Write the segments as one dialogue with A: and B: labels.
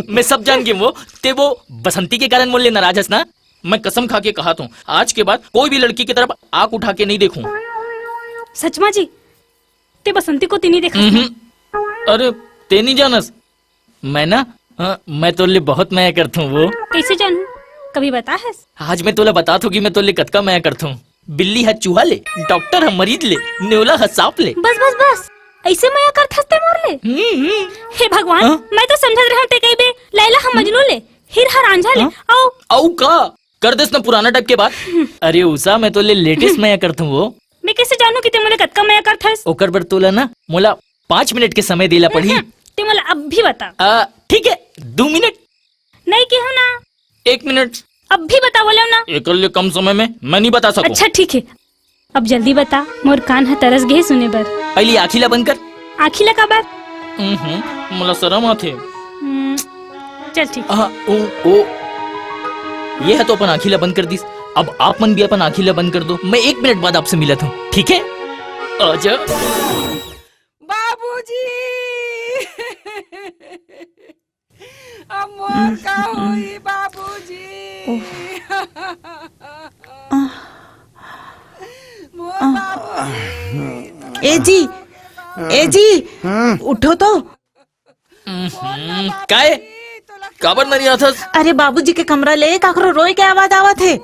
A: मैं सब जान गई वो बसंती के कारण मोल नाराज हस ना। मैं कसम खा के कहा हूँ आज के बाद कोई भी लड़की की तरफ आंख उठा के नहीं देखूं।
B: सच में जी ते बसंती को तीनी देखा?
A: अरे ते नहीं जानस मैं ना मैं तोले बहुत माया करता हूँ। वो
B: कैसे जानू कभी बता है?
A: आज मैं तोला बता कि मैं तोले कतका माया करता हूँ। बिल्ली है चूहा ले, डॉक्टर है मरीज ले, न्योला है सांप ले।
B: बस बस बस ऐसे माया कर थसते मोर ले। हे भगवान मैं तो समझ रहा हूँ ते कहीं बे लैला हम मजनू ले, हीर हर रांझा ले।
A: औ का कर देस ना पुराना टाइप के बात। अरे उषा मैं तोले लेटेस्ट माया करता हूँ। वो
B: मैं कैसे जानू कि ते मोले कतका माया कर थस?
A: ओकर बर तोला ना मोला 5 मिनट के समय देला पड़ी।
B: ते मोला अब भी बता।
A: ठीक है 2 मिनट
B: नहीं की हो ना
A: 1 मिनट
B: अब भी बता बोले ना।
A: एक कम समय में मैं नहीं बता सकूं।
B: अच्छा ठीक है अब जल्दी बता मोर कान है तरस गए सुने बर।
A: पहली आखिला बंद कर।
B: आखिला का बात?
A: मोला शर्म आथे।
B: चल ठीक।
A: ओ ये है तो अपन आखिला बंद कर दीस। अब आप मन भी अपन आखिला बंद कर दो। मैं 1 मिनट बाद आपसे मिला था ठीक है? आजा
C: बाबूजी अब मोर का हुई बाबूजी। मोर बाबूजी।
D: ए जी उठो तो।
A: काय काबर नहीं आता?
D: अरे बाबूजी के कमरा ले काकरो रोए के आवाज आवत है।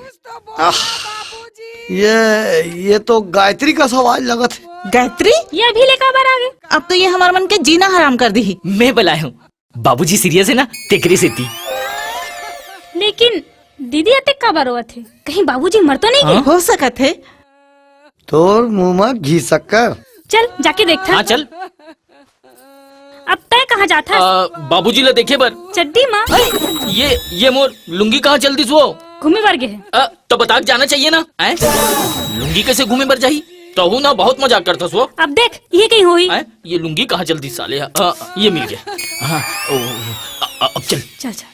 E: ये तो गायत्री का सवाल लगत है।
D: गायत्री
B: ये अभी लेकर बार आ गए।
D: अब तो ये हमारे मन के जीना हराम कर दी।
A: मैं बुलाया हूँ बाबूजी सीरियस है ना तेकरे से थी।
B: लेकिन दीदी अते का बार हुआ थे कहीं बाबूजी मर तो नहीं गए?
D: हो सकत है।
E: तोर मुंह में घी शक्कर।
B: चल जाके देखता।
A: हाँ चल।
B: अब तय कहाँ जाता?
A: बाबूजी ला देखे बर
B: चड्डी माँ
A: ये मोर लुंगी कहाँ चल दिस? वो
B: घूमे बर गए है।
A: तो बता जाना चाहिए ना। लुंगी कैसे घूमे बर जाही? तो हूँ ना बहुत मजाक करता वो।
B: अब देख ये कहीं हुई।
A: ये लुंगी कहाँ चलती साले? ये मिल गया। हाँ अब चल
B: चल चल।